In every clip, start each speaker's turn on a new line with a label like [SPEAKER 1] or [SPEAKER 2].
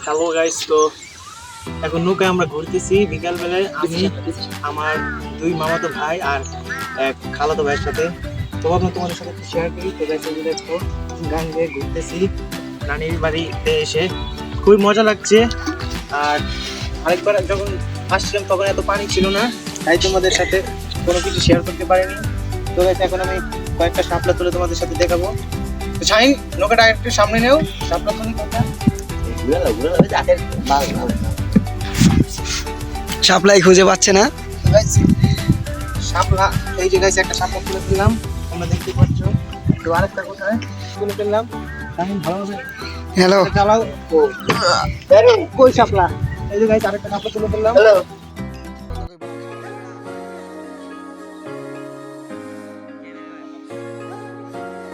[SPEAKER 1] Hello guys, তো এখন নৌকায় আমরা ঘুরতেছি বিকাল বেলায়। আমি আমার দুই মামাতো ভাই আর এক খালাতো ভাইয়ের সাথে। তো ভাবলাম তোমাদের সাথে একটু শেয়ার করি। তো গাইস এগুলো একটু গান গেয়ে ঘুরতেছি নানির বাড়িতে এসে, খুবই মজা লাগছে। আর আরেকবার যখন আসছিলাম তখন এত পানি ছিল না, তাই তোমাদের সাথে কোনো কিছু শেয়ার করতে পারিনি। তো গাইস এখন আমি কয়েকটা শাপলা তুলে তোমাদের সাথে দেখাবো। তো শাহিন, নৌকাটা একটু সামনে নেও, শাপলা তুলি কোনটা?
[SPEAKER 2] সাপ্লাই খুঁজে পাচ্ছে না।
[SPEAKER 1] শাপলা, এই যে গাইস একটা শাপলা তুলে ফেললাম, তোমরা দেখতে পাচ্ছ। তো আরেকটা কোথায় তুলে ফেললাম, আমি ভালোভাবে
[SPEAKER 2] হ্যালো,
[SPEAKER 1] চালাও। কই শাপলা? এই যে গাইস আরেকটা শাপলা তুলে ফেললাম।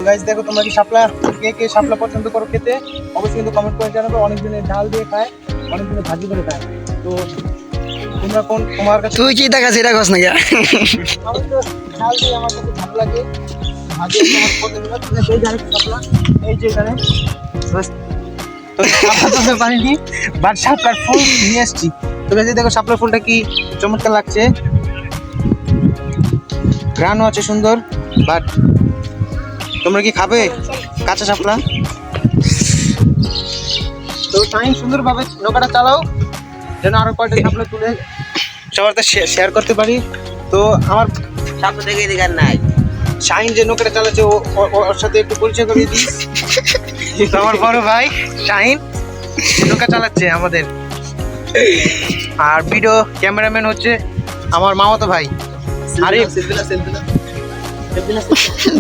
[SPEAKER 1] গাইস দেখো, তোমরা কি শাপলা, কে কে শাপলা পছন্দ করো খেতে, অবশ্যই কিন্তু কমেন্ট করে জানাবে। অনেক দিনে ডাল দিয়ে খায়, অনেক দিনে ভাজি করে খায়। তো তোমরা কোন, তোমার কাছে?
[SPEAKER 2] তুই কি দেখাস এটা কস নাকি?
[SPEAKER 1] আমি তো ডাল দিয়ে আমার কাছে ভালো লাগে, ভাজি আমার পছন্দ না। তুমি সেই জায়গায় শাপলা, এই যে এখানে বাস। তো শাপলা তো পারিনি, বাট শাপলার ফুল নিয়ে এসেছি। তো গাইস দেখো শাপলার ফুলটা কি চমৎকার লাগছে, গ্রানও আছে সুন্দর। বাট তোমরা কি খাবে কাঁচা শাপলা? তো টাইম সুন্দরভাবে নৌকাটা চালাও, যেন আরো কয়টা শাপলা তুলে সবার সাথে শেয়ার করতে পারি। তো আমার
[SPEAKER 3] সামনে থেকে এদিকে আর নাই।
[SPEAKER 1] শাহিন যে নৌকাটা চালাচ্ছে, ওর সাথে একটু পরিচয় করিয়ে দিই। তো আমার বড় ভাই শাহিন নৌকা চালাচ্ছে আমাদের, আর ভিডিও ক্যামেরাম্যান হচ্ছে আমার মামাতো ভাই আরিফ।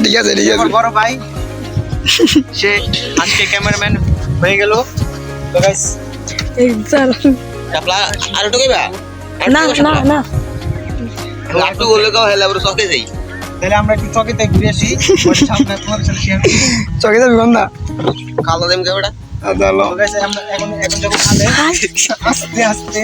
[SPEAKER 2] ঠিক আছে ঠিক
[SPEAKER 1] আমার
[SPEAKER 2] আছে।
[SPEAKER 1] বড় ভাই, সে আজকে ক্যামেরাম্যান হয়ে গেল। তো গাইস
[SPEAKER 3] শাপলা আর ঢুকাইবা?
[SPEAKER 2] না না না,
[SPEAKER 3] লাটু বলে কাও হেলা বড় সকে যাই।
[SPEAKER 1] তাহলে আমরা একটু চকেতে ঘুরে আসি, ওর সামনে তোমাদের সাথে শেয়ার করি।
[SPEAKER 2] চকে যাবি কোনটা?
[SPEAKER 3] কালো দেম কে বেটা?
[SPEAKER 2] আদালো
[SPEAKER 1] তো গাইস আমরা এখন যখন খালে আস্তে আস্তে